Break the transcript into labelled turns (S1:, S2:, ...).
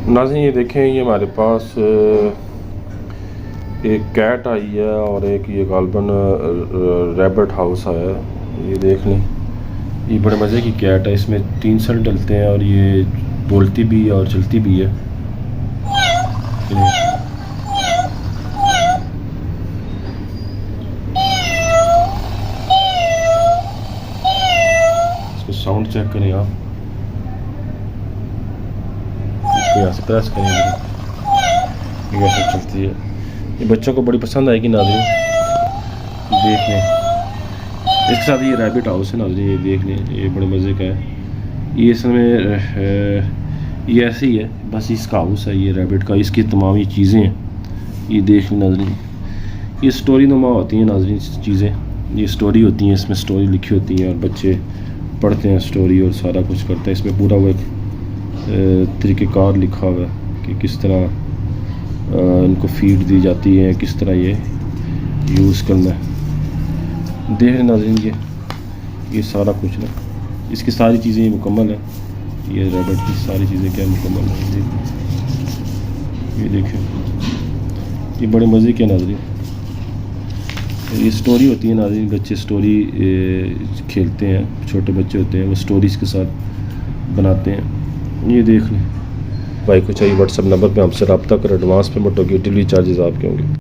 S1: नाज़रीन ये देखें, ये हमारे पास एक कैट आई है और एक ये गालबन रैबिट हाउस आया है। ये देख लें, ये बड़े मज़े की कैट है। इसमें 3 सर डलते हैं और ये बोलती भी है और चलती भी है। इसको साउंड चेक करें आप, इसको यहाँ से प्रेस करेंगे, ये ऐसे चलती है। ये बच्चों को बड़ी पसंद आएगी नाज़रीन, देख लें। इसके साथ ये रैबिट हाउस है नाज़रीन, ये देख लें, ये बड़े मज़े का है। ये इसमें ये ऐसे ही है, बस इसका हाउस है ये रैबिट का। इसकी तमाम ये चीज़ें हैं, ये देख लें नाज़रीन। ये स्टोरी नुमा होती हैं नाज़रीन चीज़ें, ये स्टोरी होती हैं, इसमें स्टोरी लिखी होती हैं और बच्चे पढ़ते हैं स्टोरी और सारा कुछ करते हैं। इसमें पूरा वो एक तरीक़ेकार लिखा हुआ है कि किस तरह इनको फीड दी जाती है, किस तरह ये यूज़ करना है। देख नाज़रीन ये सारा कुछ ना, इसकी सारी चीज़ें मुकम्मल है। ये रैबिट की सारी चीज़ें क्या मुकम्मल है, ये देखें, ये बड़े मज़े के नाज़रीन। ये स्टोरी होती है नाज़रीन, बच्चे स्टोरी खेलते हैं, छोटे बच्चे होते हैं वो स्टोरीज़ के साथ बनाते हैं। ये देख लें। भाई को चाहिए व्हाट्सएप नंबर पे हमसे रब्ता कर, एडवांस पेमेंट होगी, डिलीवरी चार्जेस आपके होंगे।